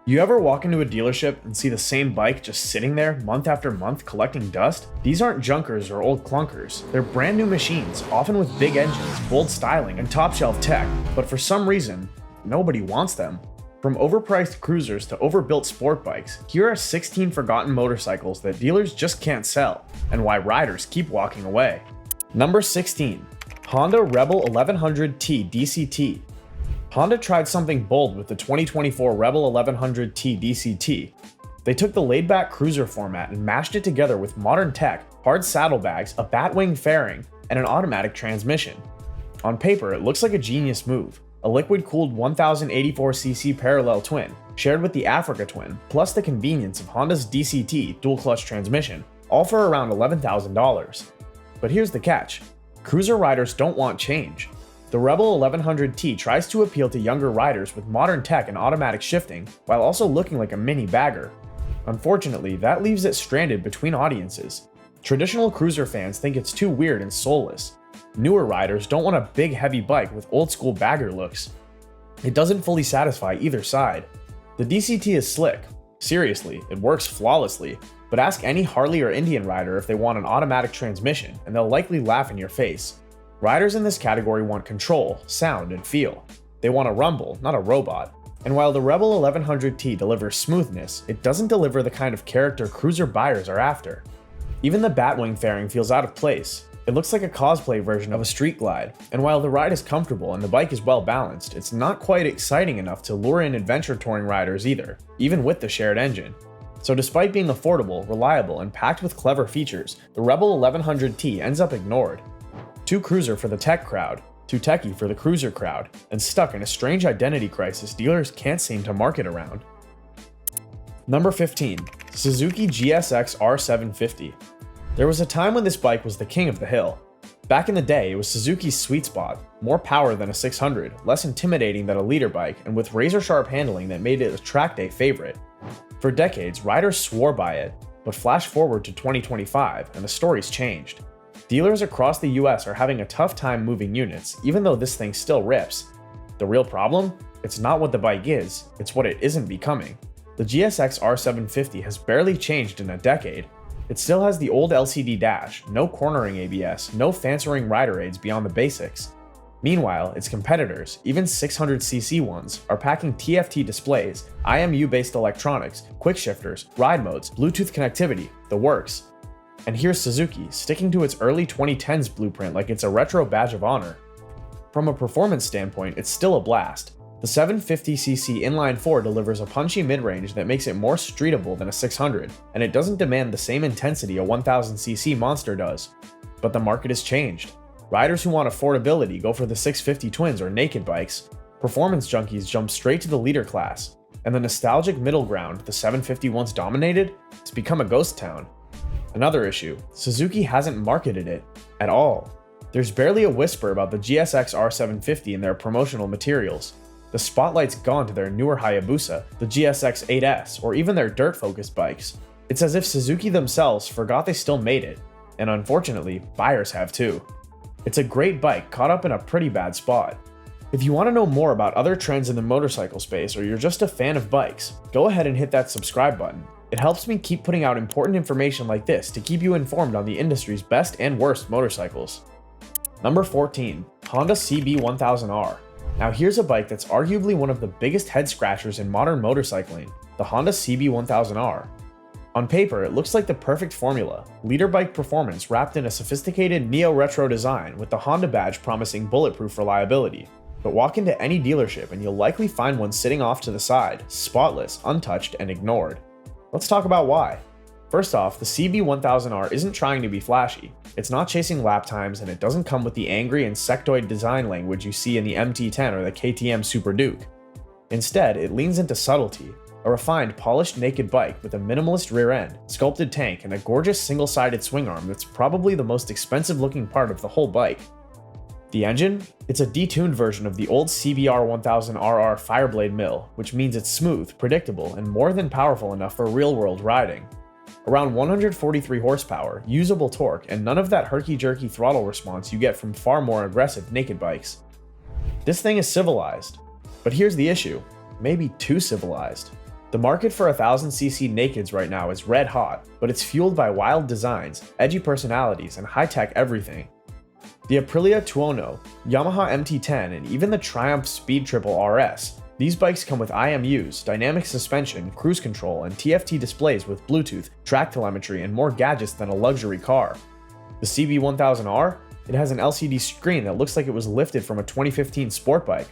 You ever walk into a dealership and see the same bike just sitting there month after month collecting dust? These aren't junkers or old clunkers. They're brand new machines, often with big engines, bold styling, and top shelf tech, but for some reason, nobody wants them. From overpriced cruisers to overbuilt sport bikes, here are 16 forgotten motorcycles that dealers just can't sell, and why riders keep walking away. Number 16. Honda Rebel 1100T DCT. Honda tried something bold with the 2024 Rebel 1100T DCT. They took the laid-back cruiser format and mashed it together with modern tech, hard saddlebags, a batwing fairing, and an automatic transmission. On paper, it looks like a genius move. A liquid-cooled 1084cc parallel twin, shared with the Africa twin, plus the convenience of Honda's DCT dual-clutch transmission, all for around $11,000. But here's the catch. Cruiser riders don't want change. The Rebel 1100T tries to appeal to younger riders with modern tech and automatic shifting, while also looking like a mini bagger. Unfortunately, that leaves it stranded between audiences. Traditional cruiser fans think it's too weird and soulless. Newer riders don't want a big heavy bike with old school bagger looks. It doesn't fully satisfy either side. The DCT is slick. Seriously, it works flawlessly, but ask any Harley or Indian rider if they want an automatic transmission, and they'll likely laugh in your face. Riders in this category want control, sound, and feel. They want a rumble, not a robot. And while the Rebel 1100T delivers smoothness, it doesn't deliver the kind of character cruiser buyers are after. Even the batwing fairing feels out of place. It looks like a cosplay version of a street glide, and while the ride is comfortable and the bike is well balanced, it's not quite exciting enough to lure in adventure touring riders either, even with the shared engine. So despite being affordable, reliable, and packed with clever features, the Rebel 1100T ends up ignored. Too cruiser for the tech crowd, too techie for the cruiser crowd, and stuck in a strange identity crisis dealers can't seem to market around. Number 15. Suzuki GSXR750. There was a time when this bike was the king of the hill. Back in the day, it was Suzuki's sweet spot, more power than a 600, less intimidating than a leader bike, and with razor-sharp handling that made it a track day favorite. For decades, riders swore by it, but flash forward to 2025, and the story's changed. Dealers across the US are having a tough time moving units, even though this thing still rips. The real problem? It's not what the bike is, it's what it isn't becoming. The GSX R750 has barely changed in a decade. It still has the old LCD dash, no cornering ABS, no fancy-ring rider aids beyond the basics. Meanwhile, its competitors, even 600cc ones, are packing TFT displays, IMU-based electronics, quick shifters, ride modes, Bluetooth connectivity, the works. And here's Suzuki, sticking to its early 2010s blueprint like it's a retro badge of honor. From a performance standpoint, it's still a blast. The 750cc inline-4 delivers a punchy mid-range that makes it more streetable than a 600, and it doesn't demand the same intensity a 1000cc monster does. But the market has changed. Riders who want affordability go for the 650 twins or naked bikes. Performance junkies jump straight to the leader class. And the nostalgic middle ground the 750 once dominated, it's become a ghost town. Another issue, Suzuki hasn't marketed it at all. There's barely a whisper about the GSX R750 in their promotional materials. The spotlight's gone to their newer Hayabusa, the GSX 8S, or even their dirt-focused bikes. It's as if Suzuki themselves forgot they still made it, and unfortunately, buyers have too. It's a great bike caught up in a pretty bad spot. If you want to know more about other trends in the motorcycle space or you're just a fan of bikes, go ahead and hit that subscribe button. It helps me keep putting out important information like this to keep you informed on the industry's best and worst motorcycles. Number 14. Honda CB1000R. Now here's a bike that's arguably one of the biggest head scratchers in modern motorcycling, the Honda CB1000R. On paper, it looks like the perfect formula, leader bike performance wrapped in a sophisticated neo-retro design with the Honda badge promising bulletproof reliability. But walk into any dealership and you'll likely find one sitting off to the side, spotless, untouched, and ignored. Let's talk about why. First off, the CB1000R isn't trying to be flashy. It's not chasing lap times, and it doesn't come with the angry and sectoid design language you see in the MT10 or the KTM Super Duke. Instead, it leans into subtlety, a refined, polished naked bike with a minimalist rear end, sculpted tank, and a gorgeous single-sided swing arm that's probably the most expensive looking part of the whole bike. The engine? It's a detuned version of the old CBR1000RR Fireblade mill, which means it's smooth, predictable, and more than powerful enough for real-world riding. Around 143 horsepower, usable torque, and none of that herky-jerky throttle response you get from far more aggressive naked bikes. This thing is civilized. But here's the issue. Maybe too civilized. The market for 1000cc nakeds right now is red hot, but it's fueled by wild designs, edgy personalities, and high-tech everything. The Aprilia Tuono, Yamaha MT10, and even the Triumph Speed Triple RS. These bikes come with IMUs, dynamic suspension, cruise control, and TFT displays with Bluetooth, track telemetry, and more gadgets than a luxury car. The CB1000R? It has an LCD screen that looks like it was lifted from a 2015 sport bike.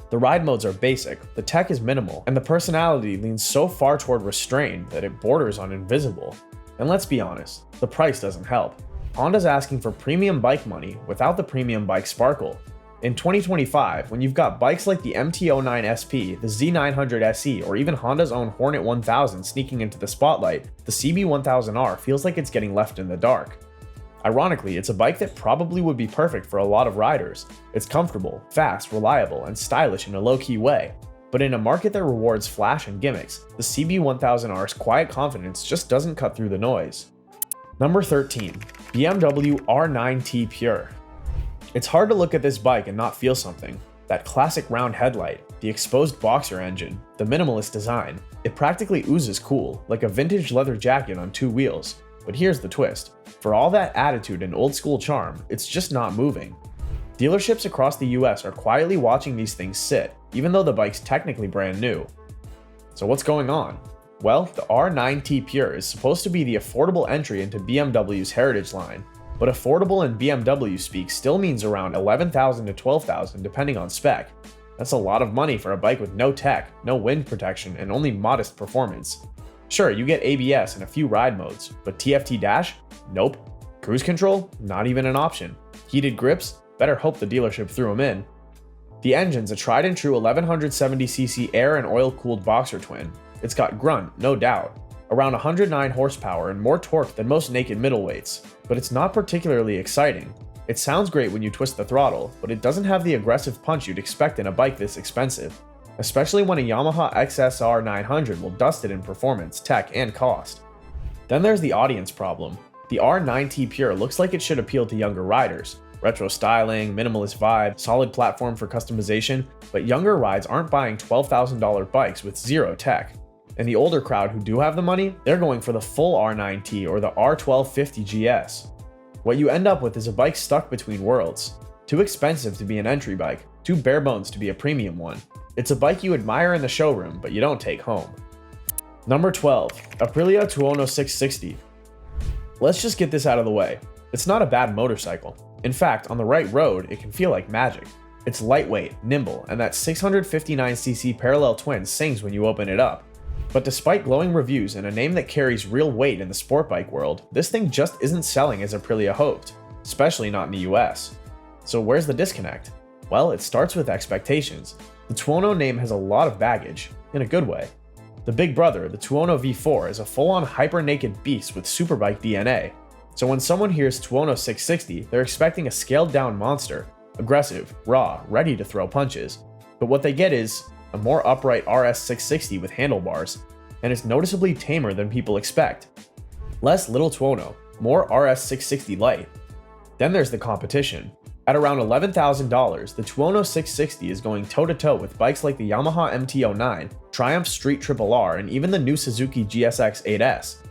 The ride modes are basic, the tech is minimal, and the personality leans so far toward restrained that it borders on invisible. And let's be honest, the price doesn't help. Honda's asking for premium bike money without the premium bike sparkle. In 2025, when you've got bikes like the MT09 SP, the Z900 SE, or even Honda's own Hornet 1000 sneaking into the spotlight, the CB1000R feels like it's getting left in the dark. Ironically, it's a bike that probably would be perfect for a lot of riders. It's comfortable, fast, reliable, and stylish in a low-key way. But in a market that rewards flash and gimmicks, the CB1000R's quiet confidence just doesn't cut through the noise. Number 13. BMW R9T Pure. It's hard to look at this bike and not feel something. That classic round headlight, the exposed boxer engine, the minimalist design. It practically oozes cool, like a vintage leather jacket on two wheels. But here's the twist. For all that attitude and old school charm, it's just not moving. Dealerships across the US are quietly watching these things sit, even though the bike's technically brand new. So what's going on? Well, the R9T Pure is supposed to be the affordable entry into BMW's heritage line, but affordable in BMW speak still means around $11,000 to $12,000 depending on spec. That's a lot of money for a bike with no tech, no wind protection, and only modest performance. Sure, you get ABS and a few ride modes, but TFT dash? Nope. Cruise control? Not even an option. Heated grips? Better hope the dealership threw them in. The engine's a tried and true 1170cc air and oil-cooled boxer twin. It's got grunt, no doubt. Around 109 horsepower and more torque than most naked middleweights, but it's not particularly exciting. It sounds great when you twist the throttle, but it doesn't have the aggressive punch you'd expect in a bike this expensive, especially when a Yamaha XSR900 will dust it in performance, tech, and cost. Then there's the audience problem. The R9T Pure looks like it should appeal to younger riders. Retro styling, minimalist vibe, solid platform for customization, but younger rides aren't buying $12,000 bikes with zero tech. And the older crowd who do have the money, they're going for the full R9T or the R1250 GS. What you end up with is a bike stuck between worlds. Too expensive to be an entry bike, too bare bones to be a premium one. It's a bike you admire in the showroom, but you don't take home. Number 12. Aprilia Tuono 660. Let's just get this out of the way. It's not a bad motorcycle. In fact, on the right road, it can feel like magic. It's lightweight, nimble, and that 659cc parallel twin sings when you open it up. But despite glowing reviews and a name that carries real weight in the sport bike world, this thing just isn't selling as Aprilia hoped, especially not in the US. So where's the disconnect? Well, it starts with expectations. The Tuono name has a lot of baggage, in a good way. The big brother, the Tuono V4, is a full-on hyper-naked beast with superbike DNA. So when someone hears Tuono 660, they're expecting a scaled-down monster, aggressive, raw, ready to throw punches. But what they get is a more upright RS 660 with handlebars, and it's noticeably tamer than people expect. Less little Tuono, more RS 660 light. Then there's the competition. At around $11,000, the Tuono 660 is going toe-to-toe with bikes like the Yamaha MT10, Triumph Street Triple R, and even the new Suzuki GSX S.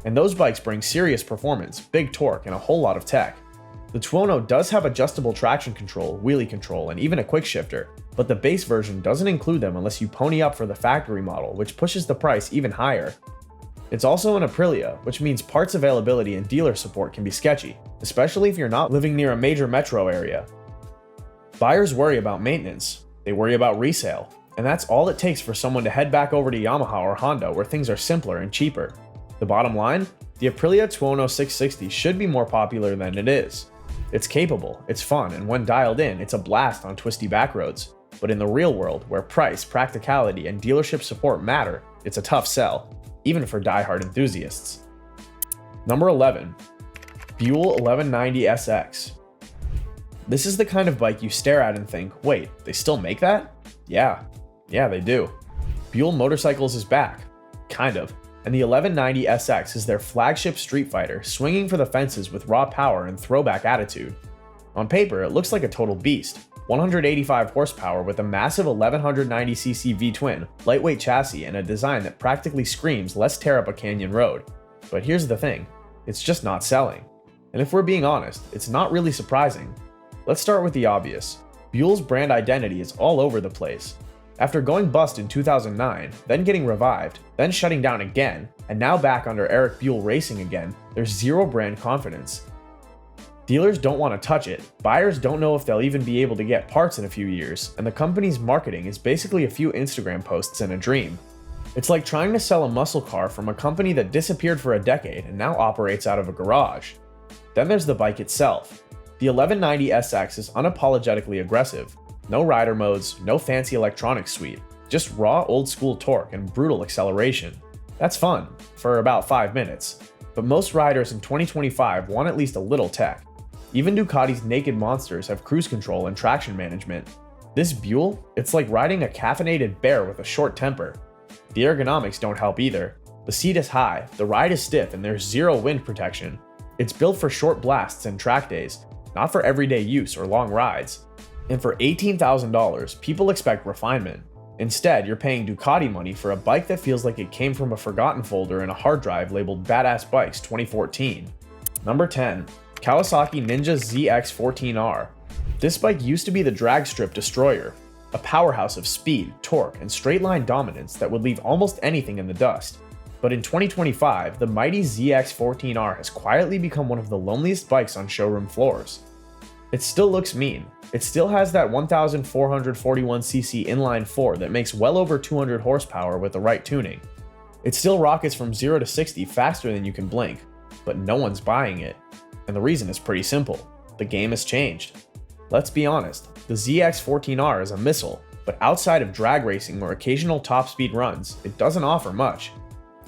And those bikes bring serious performance, big torque, and a whole lot of tech. The Tuono does have adjustable traction control, wheelie control, and even a quick shifter, but the base version doesn't include them unless you pony up for the factory model, which pushes the price even higher. It's also an Aprilia, which means parts availability and dealer support can be sketchy, especially if you're not living near a major metro area. Buyers worry about maintenance, they worry about resale, and that's all it takes for someone to head back over to Yamaha or Honda where things are simpler and cheaper. The bottom line? The Aprilia Tuono 660 should be more popular than it is. It's capable, it's fun, and when dialed in, it's a blast on twisty backroads. But in the real world, where price, practicality, and dealership support matter, it's a tough sell, even for die-hard enthusiasts. Number 11. Bule 1190 SX. This is the kind of bike you stare at and think, wait, they still make that? Yeah, they do. Bule Motorcycles is back. Kind of. And the 1190 SX is their flagship street fighter, swinging for the fences with raw power and throwback attitude. On paper, it looks like a total beast. 185 horsepower with a massive 1190cc V-twin, lightweight chassis, and a design that practically screams "let's tear up a canyon road." But here's the thing, it's just not selling. And if we're being honest, it's not really surprising. Let's start with the obvious. Bule's brand identity is all over the place. After going bust in 2009, then getting revived, then shutting down again, and now back under Eric Bule racing again, there's zero brand confidence. Dealers don't want to touch it, buyers don't know if they'll even be able to get parts in a few years, and the company's marketing is basically a few Instagram posts and a dream. It's like trying to sell a muscle car from a company that disappeared for a decade and now operates out of a garage. Then there's the bike itself. The 1190 SX is unapologetically aggressive. No rider modes, no fancy electronics suite, just raw old school torque and brutal acceleration. That's fun, for about 5 minutes, but most riders in 2025 want at least a little tech. Even Ducati's naked monsters have cruise control and traction management. This Bule, it's like riding a caffeinated bear with a short temper. The ergonomics don't help either. The seat is high, the ride is stiff, and there's zero wind protection. It's built for short blasts and track days, not for everyday use or long rides. And for $18,000, people expect refinement. Instead, you're paying Ducati money for a bike that feels like it came from a forgotten folder in a hard drive labeled Badass Bikes 2014. Number 10. Kawasaki Ninja ZX14R. This bike used to be the drag strip destroyer, a powerhouse of speed, torque, and straight line dominance that would leave almost anything in the dust. But in 2025, the mighty ZX14R has quietly become one of the loneliest bikes on showroom floors. It still looks mean. It still has that 1,441cc inline 4 that makes well over 200 horsepower with the right tuning. It still rockets from 0 to 60 faster than you can blink, but no one's buying it. And the reason is pretty simple. The game has changed. Let's be honest, the ZX14R is a missile, but outside of drag racing or occasional top speed runs, it doesn't offer much.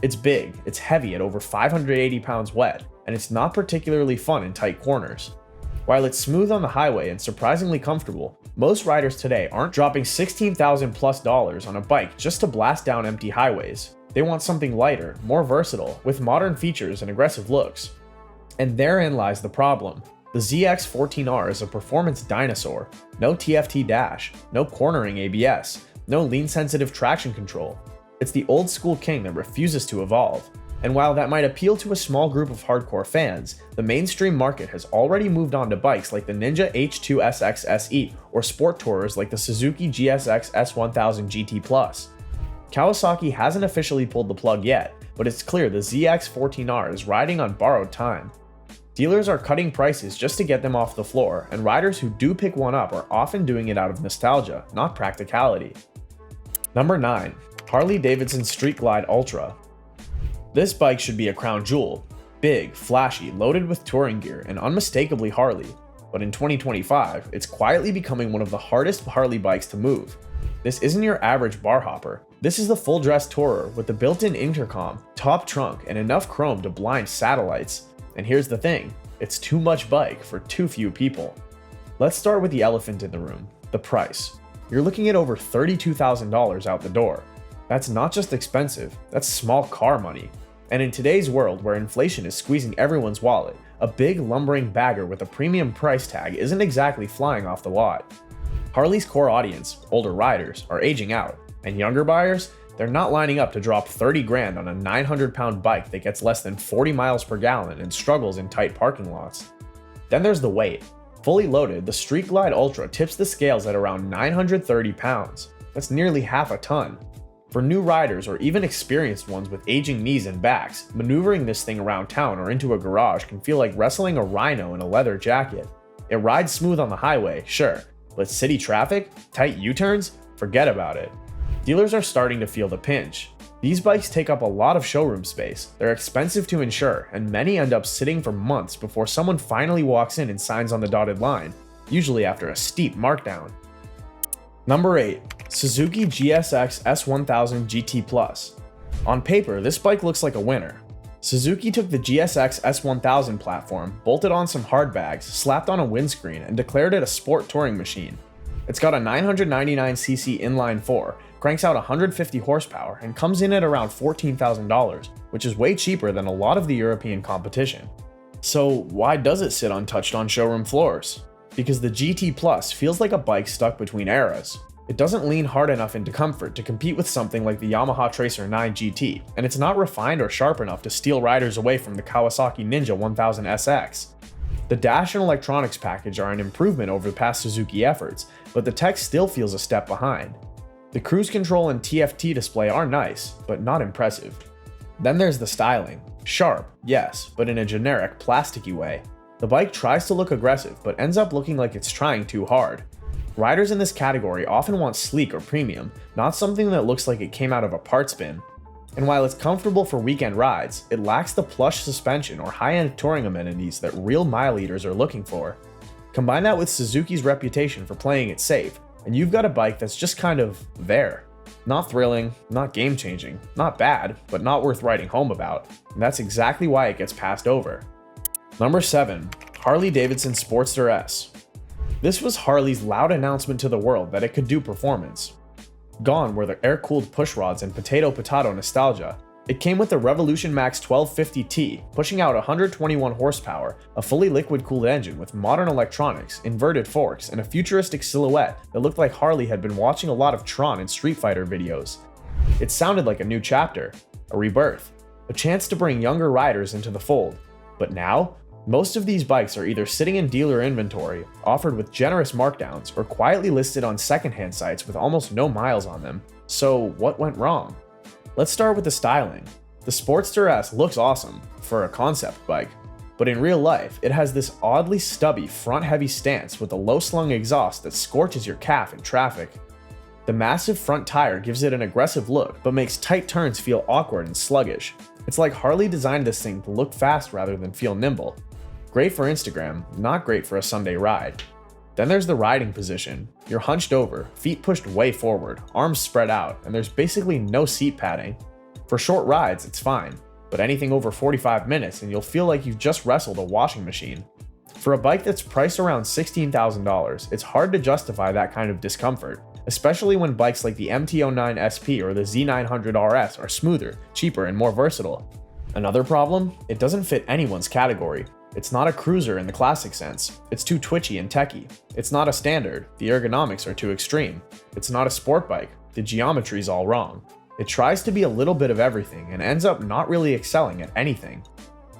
It's big, it's heavy at over 580 pounds wet, and it's not particularly fun in tight corners. While it's smooth on the highway and surprisingly comfortable, most riders today aren't dropping $16,000+ on a bike just to blast down empty highways. They want something lighter, more versatile, with modern features and aggressive looks. And therein lies the problem. The ZX14R is a performance dinosaur. No TFT dash, no cornering ABS, no lean-sensitive traction control. It's the old school king that refuses to evolve. And while that might appeal to a small group of hardcore fans, the mainstream market has already moved on to bikes like the Ninja H2 SX SE or sport tourers like the Suzuki GSX S1000 GT+. Kawasaki hasn't officially pulled the plug yet, but it's clear the ZX14R is riding on borrowed time. Dealers are cutting prices just to get them off the floor, and riders who do pick one up are often doing it out of nostalgia, not practicality. Number 9. Harley-Davidson Street Glide Ultra. This bike should be a crown jewel. Big, flashy, loaded with touring gear, and unmistakably Harley. But in 2025, it's quietly becoming one of the hardest Harley bikes to move. This isn't your average bar hopper. This is the full-dress tourer with the built-in intercom, top trunk, and enough chrome to blind satellites. And here's the thing, it's too much bike for too few people. Let's start with the elephant in the room, the price. You're looking at over $32,000 out the door. That's not just expensive, that's small car money. And in today's world where inflation is squeezing everyone's wallet, a big lumbering bagger with a premium price tag isn't exactly flying off the lot. Harley's core audience, older riders, are aging out, and younger buyers, they're not lining up to drop 30 grand on a 900-pound bike that gets less than 40 miles per gallon and struggles in tight parking lots. Then there's the weight. Fully loaded, the Street Glide Ultra tips the scales at around 930 pounds. That's nearly half a ton. For new riders or even experienced ones with aging knees and backs, maneuvering this thing around town or into a garage can feel like wrestling a rhino in a leather jacket. It rides smooth on the highway, sure, but city traffic, tight U-turns, forget about it. Dealers are starting to feel the pinch. These bikes take up a lot of showroom space, they're expensive to insure, and many end up sitting for months before someone finally walks in and signs on the dotted line, usually after a steep markdown. Number 8. Suzuki GSX S1000 GT+. On paper, this bike looks like a winner. Suzuki took the GSX S1000 platform, bolted on some hard bags, slapped on a windscreen, and declared it a sport touring machine. It's got a 999cc inline 4, cranks out 150 horsepower, and comes in at around $14,000, which is way cheaper than a lot of the European competition. So why does it sit untouched on showroom floors? because the GT Plus feels like a bike stuck between eras. It doesn't lean hard enough into comfort to compete with something like the Yamaha Tracer 9 GT, and it's not refined or sharp enough to steal riders away from the Kawasaki Ninja 1000 SX. The dash and electronics package are an improvement over the past Suzuki efforts, but the tech still feels a step behind. The cruise control and TFT display are nice, but not impressive. Then there's the styling. Sharp, yes, but in a generic, plasticky way. The bike tries to look aggressive, but ends up looking like it's trying too hard. Riders in this category often want sleek or premium, not something that looks like it came out of a parts bin. And while it's comfortable for weekend rides, it lacks the plush suspension or high-end touring amenities that real mile eaters are looking for. Combine that with Suzuki's reputation for playing it safe, and you've got a bike that's just kind of there. Not thrilling, not game-changing, not bad, but not worth writing home about, and that's exactly why it gets passed over. Number 7. HarleyDavidson Sportster S. This was Harley's loud announcement to the world that it could do performance. Gone were the air-cooled pushrods and potato nostalgia. It came with the Revolution Max 1250T, pushing out 121 horsepower, a fully liquid-cooled engine with modern electronics, inverted forks, and a futuristic silhouette that looked like Harley had been watching a lot of Tron and Street Fighter videos. It sounded like a new chapter, a rebirth, a chance to bring younger riders into the fold. But now, most of these bikes are either sitting in dealer inventory, offered with generous markdowns, or quietly listed on secondhand sites with almost no miles on them. So what went wrong? Let's start with the styling. The Sportster S looks awesome for a concept bike, but in real life, it has this oddly stubby front-heavy stance with a low-slung exhaust that scorches your calf in traffic. The massive front tire gives it an aggressive look, but makes tight turns feel awkward and sluggish. It's like Harley designed this thing to look fast rather than feel nimble. Great for Instagram, not great for a Sunday ride. Then there's the riding position. You're hunched over, feet pushed way forward, arms spread out, and there's basically no seat padding. For short rides, it's fine, but anything over 45 minutes and you'll feel like you've just wrestled a washing machine. For a bike that's priced around $16,000, it's hard to justify that kind of discomfort, especially when bikes like the MT09 SP or the Z900 RS are smoother, cheaper, and more versatile. Another problem? It doesn't fit anyone's category. It's not a cruiser in the classic sense. It's too twitchy and techy. It's not a standard. The ergonomics are too extreme. It's not a sport bike. The geometry's all wrong. It tries to be a little bit of everything and ends up not really excelling at anything.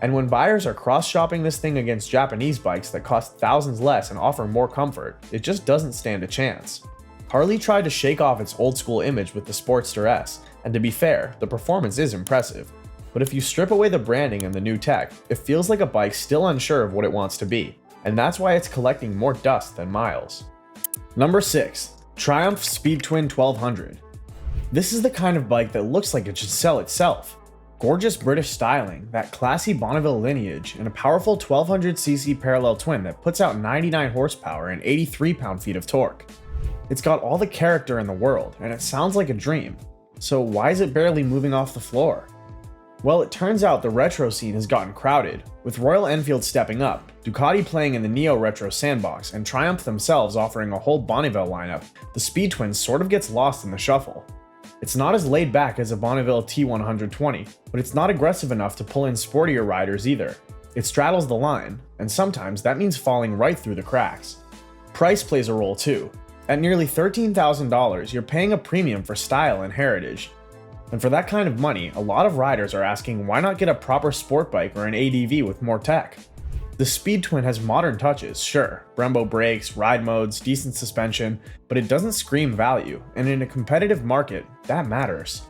And when buyers are cross-shopping this thing against Japanese bikes that cost thousands less and offer more comfort, it just doesn't stand a chance. Harley tried to shake off its old-school image with the Sportster S, and to be fair, the performance is impressive. But if you strip away the branding and the new tech, it feels like a bike still unsure of what it wants to be, and that's why it's collecting more dust than miles. Number 6. Triumph Speed Twin 1200. This is the kind of bike that looks like it should sell itself. Gorgeous British styling, that classy Bonneville lineage, and a powerful 1200cc parallel twin that puts out 99 horsepower and 83 pound-feet of torque. It's got all the character in the world, and it sounds like a dream. So why is it barely moving off the floor? Well, it turns out the retro scene has gotten crowded, with Royal Enfield stepping up, Ducati playing in the neo-retro sandbox, and Triumph themselves offering a whole Bonneville lineup. The Speed Twin sort of gets lost in the shuffle. It's not as laid back as a Bonneville T120, but it's not aggressive enough to pull in sportier riders either. It straddles the line, and sometimes that means falling right through the cracks. Price plays a role too. At nearly $13,000, you're paying a premium for style and heritage. And for that kind of money, a lot of riders are asking why not get a proper sport bike or an ADV with more tech. The Speed Twin has modern touches, sure, Brembo brakes, ride modes, decent suspension, but it doesn't scream value, and in a competitive market, that matters.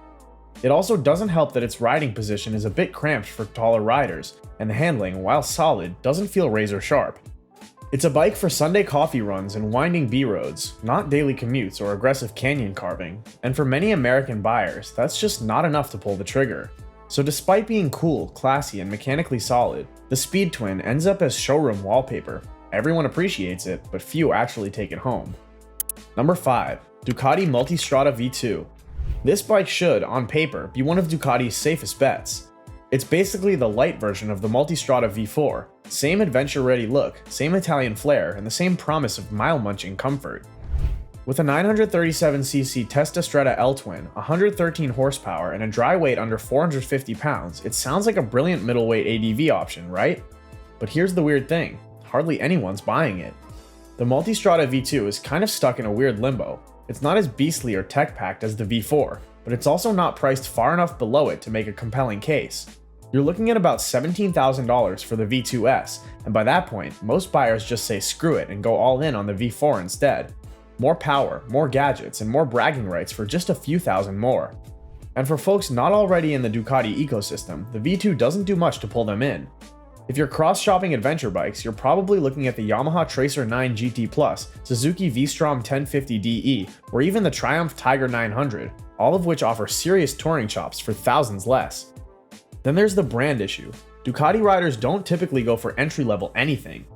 It also doesn't help that its riding position is a bit cramped for taller riders, and the handling, while solid, doesn't feel razor sharp. It's a bike for Sunday coffee runs and winding B-roads, not daily commutes or aggressive canyon carving, and for many American buyers, that's just not enough to pull the trigger. So despite being cool, classy, and mechanically solid, the Speed Twin ends up as showroom wallpaper. Everyone appreciates it, but few actually take it home. Number 5. Ducati Multistrada V2. This bike should, on paper, be one of Ducati's safest bets. It's basically the light version of the Multistrada V4. Same adventure-ready look, same Italian flair, and the same promise of mile-munching comfort. With a 937cc Testastretta L-Twin, 113 horsepower, and a dry weight under 450 pounds, it sounds like a brilliant middleweight ADV option, right? But here's the weird thing, hardly anyone's buying it. The Multistrada V2 is kind of stuck in a weird limbo. It's not as beastly or tech-packed as the V4, but it's also not priced far enough below it to make a compelling case. You're looking at about $17,000 for the V2S, and by that point, most buyers just say screw it and go all in on the V4 instead. More power, more gadgets, and more bragging rights for just a few thousand more. And for folks not already in the Ducati ecosystem, the V2 doesn't do much to pull them in. If you're cross-shopping adventure bikes, you're probably looking at the Yamaha Tracer 9 GT Plus, Suzuki V-Strom 1050DE, or even the Triumph Tiger 900, all of which offer serious touring chops for thousands less. Then there's the brand issue. Ducati riders don't typically go for entry-level anything.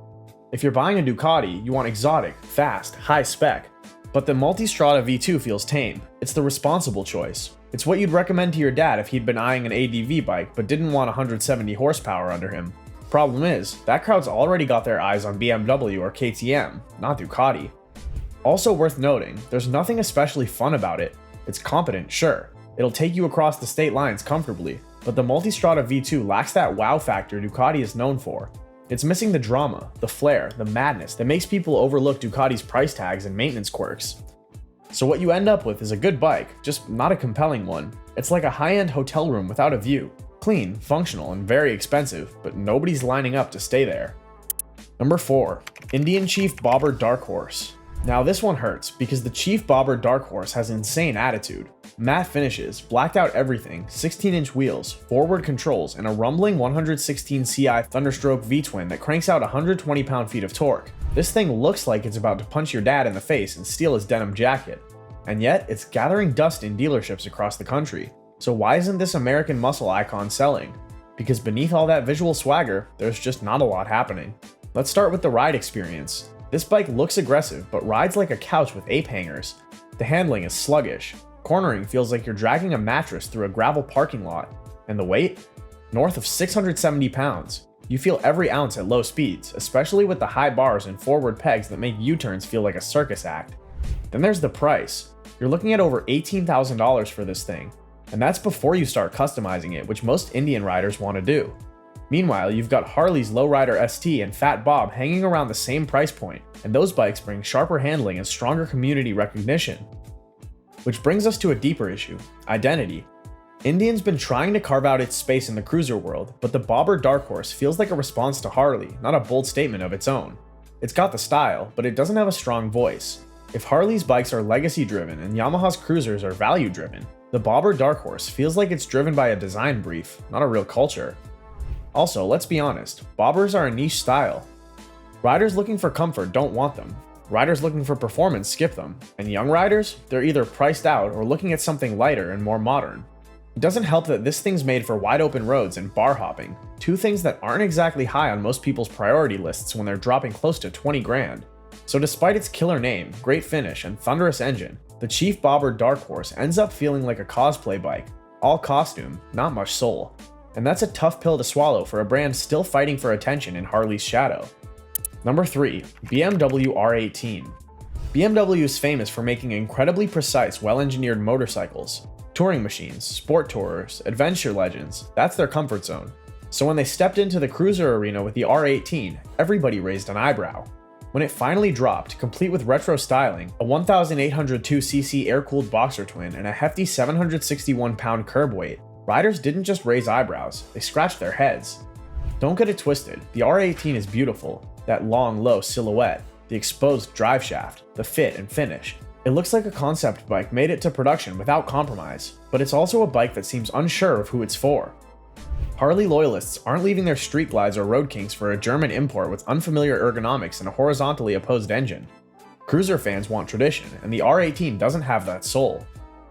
If you're buying a Ducati, you want exotic, fast, high spec. But the Multistrada V2 feels tame. It's the responsible choice. It's what you'd recommend to your dad if he'd been eyeing an ADV bike but didn't want 170 horsepower under him. Problem is, that crowd's already got their eyes on BMW or KTM, not Ducati. Also worth noting, there's nothing especially fun about it. It's competent, sure. It'll take you across the state lines comfortably, but the Multistrada V2 lacks that wow factor Ducati is known for. It's missing the drama, the flair, the madness that makes people overlook Ducati's price tags and maintenance quirks. So what you end up with is a good bike, just not a compelling one. It's like a high-end hotel room without a view. Clean, functional, and very expensive, but nobody's lining up to stay there. Number 4. Indian Chief Bobber Darkhorse. Now this one hurts, because the Chief Bobber Darkhorse has insane attitude. Matte finishes, blacked out everything, 16-inch wheels, forward controls, and a rumbling 116 Ci Thunderstroke V-twin that cranks out 120 pound-feet of torque. This thing looks like it's about to punch your dad in the face and steal his denim jacket. And yet, it's gathering dust in dealerships across the country. So why isn't this American muscle icon selling? Because beneath all that visual swagger, there's just not a lot happening. Let's start with the ride experience. This bike looks aggressive, but rides like a couch with ape hangers. The handling is sluggish. Cornering feels like you're dragging a mattress through a gravel parking lot. And the weight? North of 670 pounds. You feel every ounce at low speeds, especially with the high bars and forward pegs that make U-turns feel like a circus act. Then there's the price. You're looking at over $18,000 for this thing. And that's before you start customizing it, which most Indian riders want to do. Meanwhile, you've got Harley's Lowrider ST and Fat Bob hanging around the same price point, and those bikes bring sharper handling and stronger community recognition. Which brings us to a deeper issue: identity. Indian's been trying to carve out its space in the cruiser world, but the Bobber Darkhorse feels like a response to Harley, not a bold statement of its own. It's got the style, but it doesn't have a strong voice. If Harley's bikes are legacy-driven and Yamaha's cruisers are value-driven, the Bobber Darkhorse feels like it's driven by a design brief, not a real culture. Also, let's be honest, bobbers are a niche style. Riders looking for comfort don't want them. Riders looking for performance skip them. And young riders, they're either priced out or looking at something lighter and more modern. It doesn't help that this thing's made for wide open roads and bar hopping, two things that aren't exactly high on most people's priority lists when they're dropping close to 20 grand. So despite its killer name, great finish, and thunderous engine, the Chief Bobber Darkhorse ends up feeling like a cosplay bike. All costume, not much soul. And that's a tough pill to swallow for a brand still fighting for attention in Harley's shadow. Number 3. BMW R18. BMW is famous for making incredibly precise, well-engineered motorcycles. Touring machines, sport tourers, adventure legends, that's their comfort zone. So when they stepped into the cruiser arena with the R18, everybody raised an eyebrow. When it finally dropped, complete with retro styling, a 1,802cc air-cooled boxer twin, and a hefty 761-pound curb weight, riders didn't just raise eyebrows, they scratched their heads. Don't get it twisted, the R18 is beautiful. That long, low silhouette, the exposed drive shaft, the fit and finish. It looks like a concept bike made it to production without compromise, but it's also a bike that seems unsure of who it's for. Harley loyalists aren't leaving their street glides or road kings for a German import with unfamiliar ergonomics and a horizontally opposed engine. Cruiser fans want tradition, and the R18 doesn't have that soul.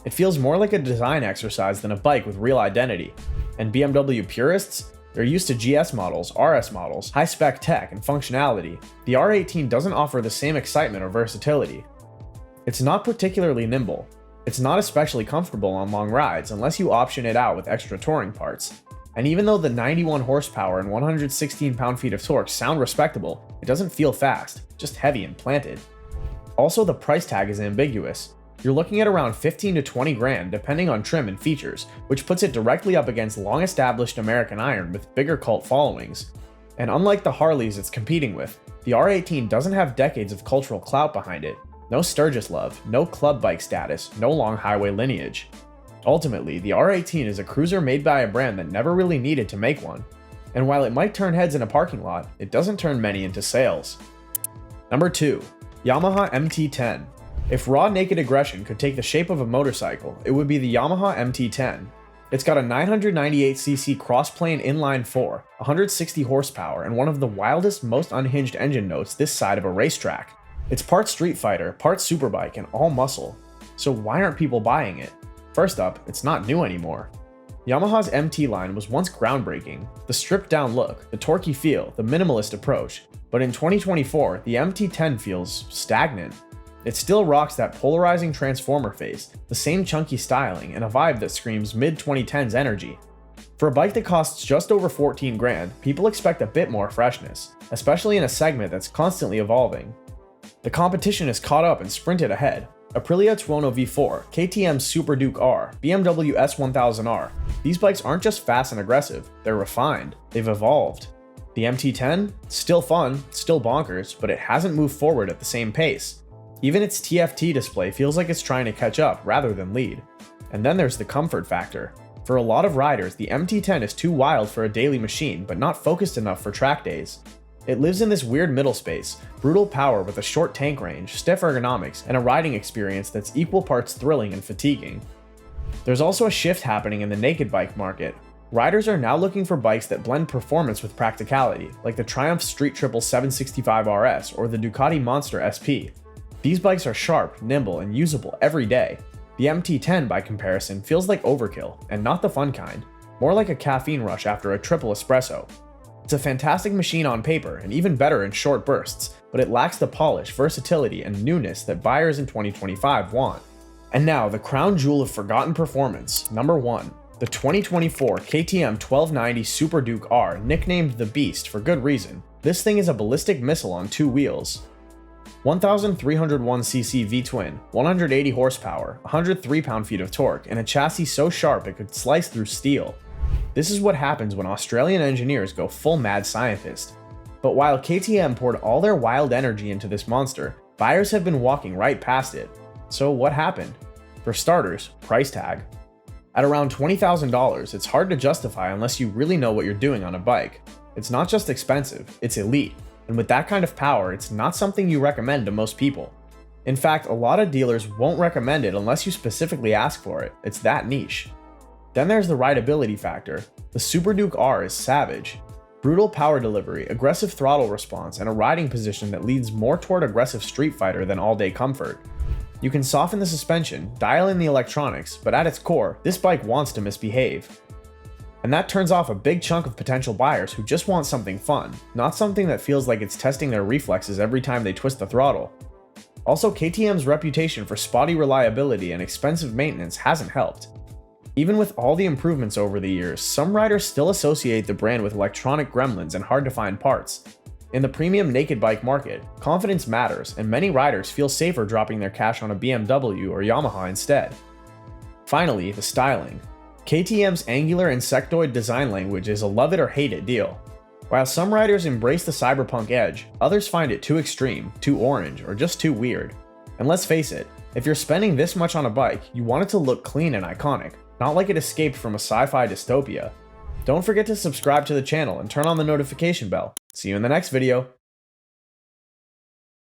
It feels more like a design exercise than a bike with real identity. And BMW purists? They're used to GS models, RS models, high-spec tech, and functionality. The R18 doesn't offer the same excitement or versatility. It's not particularly nimble. It's not especially comfortable on long rides unless you option it out with extra touring parts. And even though the 91 horsepower and 116 pound-feet of torque sound respectable, it doesn't feel fast, just heavy and planted. Also, the price tag is ambiguous. You're looking at around 15 to 20 grand depending on trim and features, which puts it directly up against long-established American iron with bigger cult followings. And unlike the Harleys it's competing with, The R18 doesn't have decades of cultural clout behind it. No Sturgis love, no club bike status, no long highway lineage. Ultimately, the R18 is a cruiser made by a brand that never really needed to make one. And while it might turn heads in a parking lot, it doesn't turn many into sales. Number 2. Yamaha MT10. If raw naked aggression could take the shape of a motorcycle, it would be the Yamaha MT10. It's got a 998cc cross-plane inline 4, 160 horsepower, and one of the wildest, most unhinged engine notes this side of a racetrack. It's part street fighter, part superbike, and all muscle. So why aren't people buying it? First up, it's not new anymore. Yamaha's MT line was once groundbreaking. The stripped-down look, the torquey feel, the minimalist approach. But in 2024, the MT10 feels stagnant. It still rocks that polarizing transformer face, the same chunky styling, and a vibe that screams mid-2010s energy. For a bike that costs just over 14 grand, people expect a bit more freshness, especially in a segment that's constantly evolving. The competition has caught up and sprinted ahead. Aprilia Tuono V4, KTM Super Duke R, BMW S1000R. These bikes aren't just fast and aggressive, they're refined, they've evolved. The MT10? Still fun, still bonkers, but it hasn't moved forward at the same pace. Even its TFT display feels like it's trying to catch up rather than lead. And then there's the comfort factor. For a lot of riders, the MT10 is too wild for a daily machine, but not focused enough for track days. It lives in this weird middle space, brutal power with a short tank range, stiff ergonomics, and a riding experience that's equal parts thrilling and fatiguing. There's also a shift happening in the naked bike market. Riders are now looking for bikes that blend performance with practicality, like the Triumph Street Triple 765 RS or the Ducati Monster SP. These bikes are sharp, nimble, and usable every day. The MT10, by comparison, feels like overkill, and not the fun kind, more like a caffeine rush after a triple espresso. It's a fantastic machine on paper, and even better in short bursts, but it lacks the polish, versatility, and newness that buyers in 2025 want. And now, the crown jewel of forgotten performance, number 1. The 2024 KTM 1290 Super Duke R, nicknamed the Beast for good reason. This thing is a ballistic missile on 2 wheels. 1,301cc V-twin, 180 horsepower, 103 pound-feet of torque, and a chassis so sharp it could slice through steel. This is what happens when Australian engineers go full mad scientist. But while KTM poured all their wild energy into this monster, buyers have been walking right past it. So what happened? For starters, price tag. At around $20,000, it's hard to justify unless you really know what you're doing on a bike. It's not just expensive, it's elite. And with that kind of power, it's not something you recommend to most people. In fact, a lot of dealers won't recommend it unless you specifically ask for it. It's that niche. Then there's the rideability factor. The Super Duke R is savage. Brutal power delivery, aggressive throttle response, and a riding position that leads more toward aggressive street fighter than all-day comfort. You can soften the suspension, dial in the electronics, but at its core, this bike wants to misbehave. And that turns off a big chunk of potential buyers who just want something fun, not something that feels like it's testing their reflexes every time they twist the throttle. Also, KTM's reputation for spotty reliability and expensive maintenance hasn't helped. Even with all the improvements over the years, some riders still associate the brand with electronic gremlins and hard-to-find parts. In the premium naked bike market, confidence matters, and many riders feel safer dropping their cash on a BMW or Yamaha instead. Finally, the styling. KTM's angular insectoid design language is a love it or hate it deal. While some riders embrace the cyberpunk edge, others find it too extreme, too orange, or just too weird. And let's face it, if you're spending this much on a bike, you want it to look clean and iconic, not like it escaped from a sci-fi dystopia. Don't forget to subscribe to the channel and turn on the notification bell. See you in the next video.